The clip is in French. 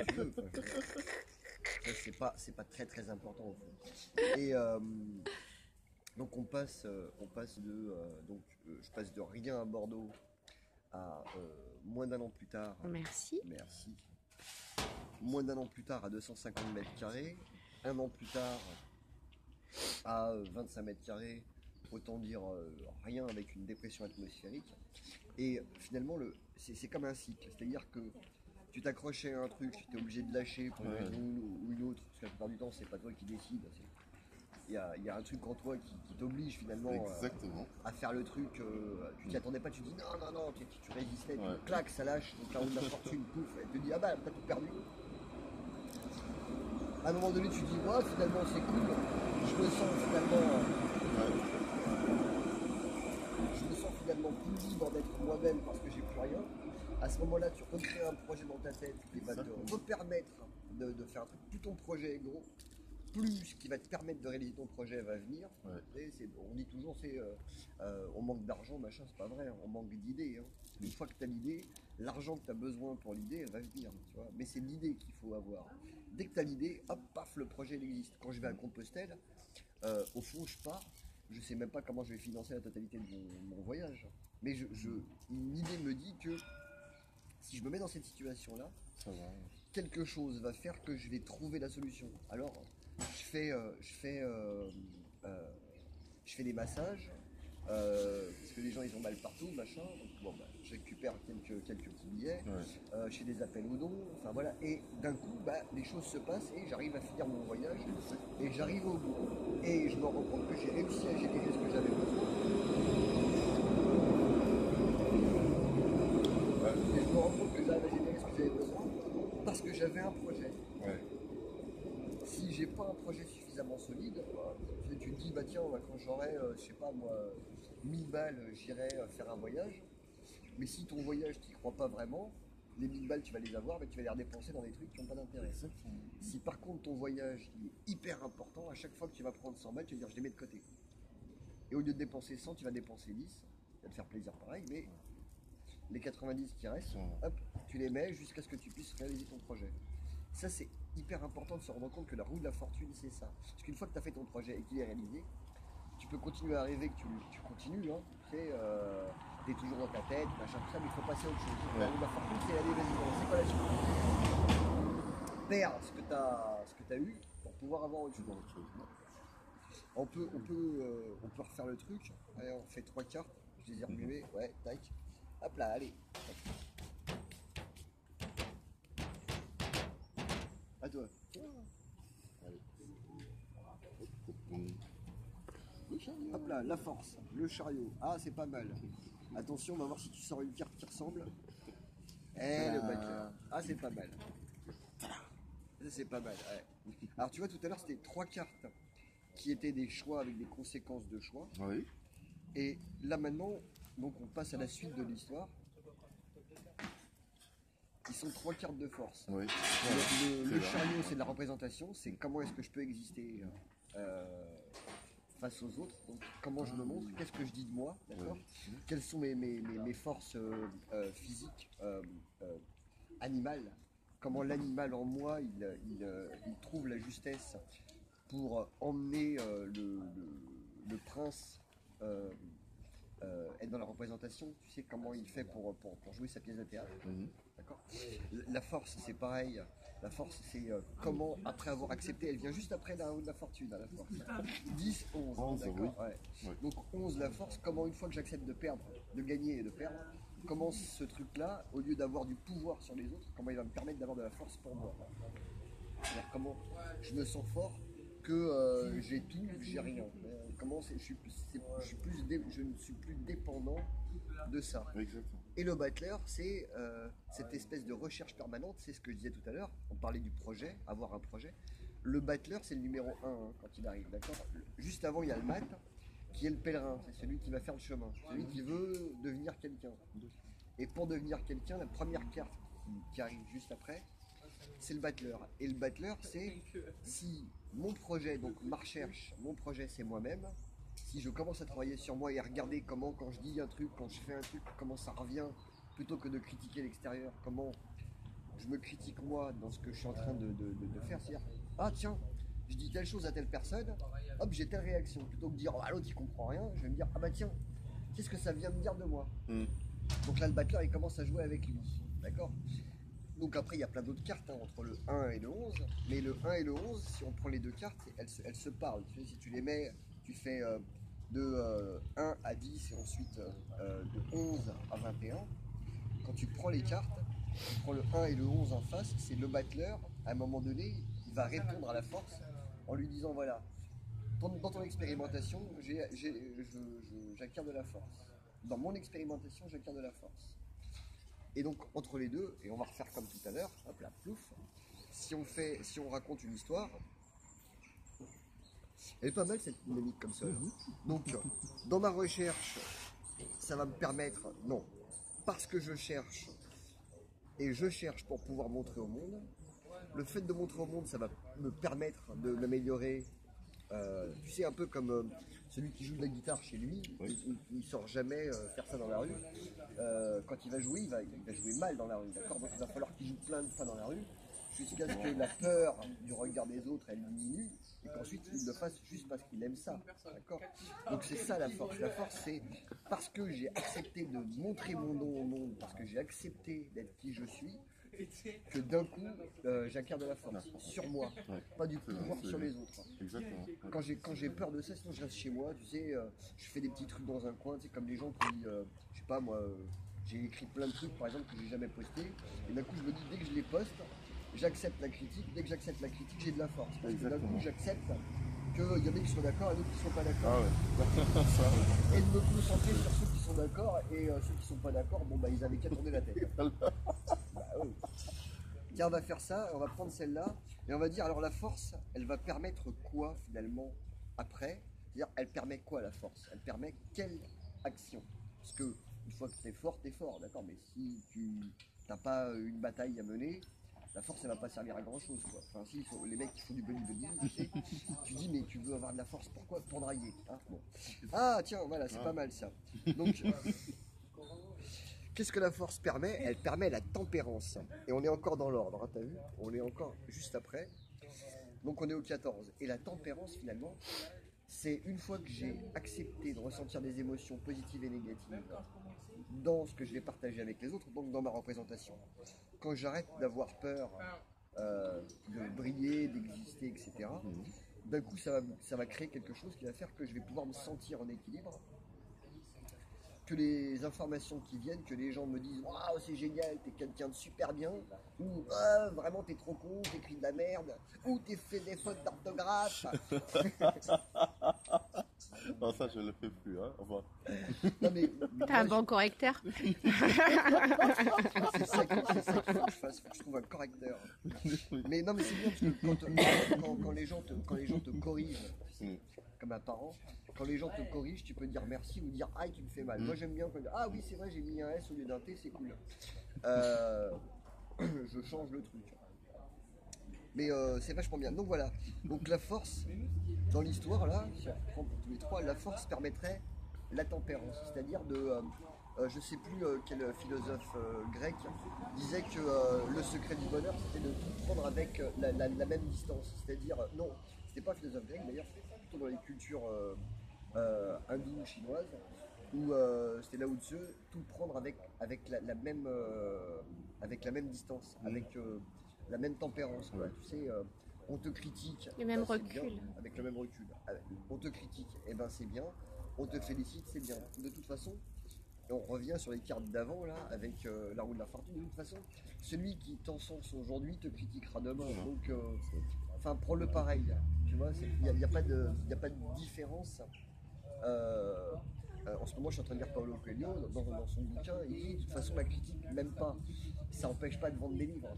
tu veux, c'est pas très important au fond. Et donc je passe de rien à Bordeaux à moins d'un an plus tard. Merci. Merci. Moins d'un an plus tard à 250 mètres carrés. Un an plus tard à 25 mètres carrés. Autant dire rien avec une dépression atmosphérique. Et finalement, c'est comme un cycle. C'est-à-dire que tu t'accrochais à un truc, tu es obligé de lâcher pour une raison ou une autre. Parce que la plupart du temps, c'est pas toi qui décides. Il y a un truc en toi qui t'oblige finalement à faire le truc. Tu t'y attendais pas, tu dis non, tu résistais, tu claques, ça lâche, donc la roue de la fortune, pouf, elle te dit ah bah t'as tout perdu. À un moment donné, tu dis ouais, finalement c'est cool, je me sens finalement plus libre d'être moi-même parce que j'ai plus rien. À ce moment-là, tu recrées un projet dans ta tête qui va te repermettre de faire un truc. Plus ton projet est gros, plus ce qui va te permettre de réaliser ton projet va venir. On dit toujours on manque d'argent, machin, c'est pas vrai, on manque d'idées. Une fois que tu as l'idée, l'argent que tu as besoin pour l'idée, elle va venir. Tu vois, mais c'est l'idée qu'il faut avoir. Dès que tu as l'idée, hop, paf, le projet il existe. Quand je vais à Compostelle, au fond, je pars, je sais même pas comment je vais financer la totalité de mon voyage. Mais une idée me dit que si je me mets dans cette situation-là, quelque chose va faire que je vais trouver la solution. Alors, je fais des massages, parce que les gens ils ont mal partout, machin. Donc, bon, je récupère quelques petits billets, je fais des appels aux dons, enfin voilà. Et d'un coup, les choses se passent et j'arrive à finir mon voyage et j'arrive au bout. Et je me rends compte que j'ai réussi à générer ce que j'avais besoin. Et je me rends compte que j'arrive à générer ce que j'avais besoin parce que j'avais un projet. Si j'ai pas un projet suffisamment solide, tu te dis tiens, quand j'aurai, je sais pas moi, 1000 balles, j'irai faire un voyage. Mais si ton voyage, tu n'y crois pas vraiment, les 1000 balles, tu vas les avoir, mais tu vas les redépenser dans des trucs qui n'ont pas d'intérêt. Si par contre ton voyage il est hyper important, à chaque fois que tu vas prendre 100 balles, tu vas dire je les mets de côté. Et au lieu de dépenser 100, tu vas dépenser 10. Ça va te faire plaisir pareil, mais les 90 qui restent, hop, tu les mets jusqu'à ce que tu puisses réaliser ton projet. Ça, c'est hyper important de se rendre compte que la roue de la fortune, c'est ça. Parce qu'une fois que tu as fait ton projet et qu'il est réalisé, tu peux continuer à rêver que tu continues, hein. Tu sais, t'es toujours dans ta tête, machin, tout ça, mais il faut passer à autre chose. La roue de la fortune, c'est aller, vas-y, c'est quoi la suite? Perds ce que t'as eu pour pouvoir avoir autre chose. On peut refaire le truc. Allez, on fait 3 cartes, je les ai remuées, ouais, tac. Hop là, allez. À toi. Hop là, la force, le chariot. Ah, c'est pas mal. Attention, on va voir si tu sors une carte qui ressemble. Le batteur. Ah, c'est pas mal. Ça, c'est pas mal, ouais. Alors, tu vois, tout à l'heure, c'était 3 cartes qui étaient des choix avec des conséquences de choix. Et là, maintenant, donc, on passe à la suite de l'histoire. Ils sont 3 cartes de force. Le chariot, c'est de la représentation. C'est comment est-ce que je peux exister face aux autres. Donc, comment je me montre, qu'est-ce que je dis de moi, d'accord. Quelles sont mes forces physiques, animales. Comment l'animal en moi, il trouve la justesse pour emmener le prince être dans la représentation. Tu sais comment il fait pour jouer sa pièce de théâtre. D'accord. La force, c'est pareil. La force, c'est comment, après avoir accepté, elle vient juste après la roue de la fortune, à la force. 10, 11, d'accord. Donc 11, la force, comment une fois que j'accepte de perdre, de gagner et de perdre, comment ce truc-là, au lieu d'avoir du pouvoir sur les autres, comment il va me permettre d'avoir de la force pour moi. C'est-à-dire comment je me sens fort que j'ai tout, j'ai rien. Comment je ne suis plus dépendant de ça. Et le battler, c'est cette espèce de recherche permanente, c'est ce que je disais tout à l'heure, on parlait du projet, avoir un projet. Le battler, c'est le numéro 1 quand il arrive, d'accord. Juste avant, il y a le mat, qui est le pèlerin, c'est celui qui va faire le chemin, celui qui veut devenir quelqu'un. Et pour devenir quelqu'un, la première carte qui arrive juste après, c'est le battler. Et le battler, c'est si mon projet, donc ma recherche, mon projet c'est moi-même, si je commence à travailler sur moi et à regarder comment, quand je dis un truc, quand je fais un truc, comment ça revient, plutôt que de critiquer l'extérieur, comment je me critique moi dans ce que je suis en train de faire, c'est-à-dire, ah tiens, je dis telle chose à telle personne, hop, j'ai telle réaction. Plutôt que de dire, ah l'autre il comprend rien, je vais me dire, ah bah tiens, qu'est-ce que ça vient me dire de moi? Donc là, le battleur, il commence à jouer avec lui, d'accord? Donc après, il y a plein d'autres cartes entre le 1 et le 11, mais le 1 et le 11, si on prend les deux cartes, elles se parlent. Tu sais, si tu les mets, tu fais de 1 à 10 et ensuite de 11 à 21. Quand tu prends les cartes, tu prends le 1 et le 11 en face, c'est le battleur, à un moment donné, il va répondre à la force en lui disant, voilà, dans ton expérimentation, j'acquiers de la force. Dans mon expérimentation, j'acquiers de la force. Et donc, entre les deux, et on va refaire comme tout à l'heure, hop là, plouf, si on raconte une histoire, elle est pas mal cette dynamique comme ça. Donc, dans ma recherche, ça va me permettre, non, parce que je cherche, et je cherche pour pouvoir montrer au monde, le fait de montrer au monde, ça va me permettre de m'améliorer. Tu sais, un peu comme celui qui joue de la guitare chez lui, il sort jamais faire ça dans la rue. Quand il va jouer, il va jouer mal dans la rue, d'accord? Donc il va falloir qu'il joue plein de fois dans la rue, jusqu'à ce que la peur du regard des autres, elle diminue, et qu'ensuite il le fasse juste parce qu'il aime ça, d'accord? Donc c'est ça la force. La force, c'est parce que j'ai accepté de montrer mon don au monde, parce que j'ai accepté d'être qui je suis, que d'un coup, j'acquiers de la force sur moi, pas du pouvoir sur les autres. Exactement. Quand j'ai peur de ça, sinon je reste chez moi, tu sais, je fais des petits trucs dans un coin, tu sais, comme les gens qui, je sais pas moi, j'ai écrit plein de trucs par exemple que j'ai jamais posté, et d'un coup je me dis dès que je les poste, j'accepte la critique, dès que j'accepte la critique, j'ai de la force. Parce que d'un coup j'accepte qu'il y en a qui sont d'accord et d'autres qui sont pas d'accord. Et de me concentrer sur ceux qui sont d'accord et ceux qui sont pas d'accord, bon bah ils avaient qu'à tourner la tête. Oui. Tiens, on va faire ça, on va prendre celle-là et on va dire alors la force, elle va permettre quoi finalement après? C'est-à-dire elle permet quoi la force? Elle permet quelle action? Parce que une fois que t'es fort, d'accord, mais si tu n'as pas une bataille à mener, la force elle va pas servir à grand chose quoi. Enfin si les mecs qui font du bodybuilding, tu sais, tu dis mais tu veux avoir de la force pourquoi? Pour draguer. Hein, bon. Ah tiens voilà c'est pas mal ça. Donc qu'est-ce que la force permet? Elle permet la tempérance. Et on est encore dans l'ordre, hein, t'as vu? On est encore juste après. Donc on est au 14. Et la tempérance finalement, c'est une fois que j'ai accepté de ressentir des émotions positives et négatives dans ce que je vais partager avec les autres, donc dans ma représentation. Quand j'arrête d'avoir peur de briller, d'exister, etc., d'un coup ça va créer quelque chose qui va faire que je vais pouvoir me sentir en équilibre, que les informations qui viennent, que les gens me disent waouh c'est génial, t'es quelqu'un de super bien, ou ah, vraiment t'es trop con, t'écris de la merde, ou t'es fait des fautes d'orthographe. Non, ça je le fais plus, hein. Enfin... Non, mais t'as un bon correcteur. C'est ça qu'il faut que je fasse, faut que je trouve un correcteur. Mais non mais c'est bien parce que quand les gens te corrigent, comme un parent, quand les gens te corrigent, tu peux dire merci ou dire aïe tu me fais mal. Moi j'aime bien quand ah oui c'est vrai j'ai mis un S au lieu d'un T, c'est cool. Je change le truc. Mais c'est vachement bien. Donc voilà. Donc la force, dans l'histoire là, si on prend pour tous les trois, la force permettrait la tempérance. C'est-à-dire de je sais plus quel philosophe grec disait que le secret du bonheur c'était de tout prendre avec la même distance. C'est-à-dire, non, c'était pas un philosophe grec d'ailleurs, c'était plutôt dans les cultures hindoues ou chinoises, où c'était là au-dessus, tout prendre avec la même distance, avec la même tempérance. Quoi. Tu sais, on te critique, le même recul. Bien, avec le même recul. On te critique, et ben c'est bien. On te félicite, c'est bien. De toute façon, et on revient sur les cartes d'avant là, avec la roue de la fortune. De toute façon, celui qui t'encense aujourd'hui te critiquera demain. Donc, enfin, prends-le pareil. Tu vois, il n'y a pas de différence. En ce moment, je suis en train de lire Paulo Coelho dans son bouquin. Il dit de toute façon, la critique, même pas, ça n'empêche pas de vendre des livres.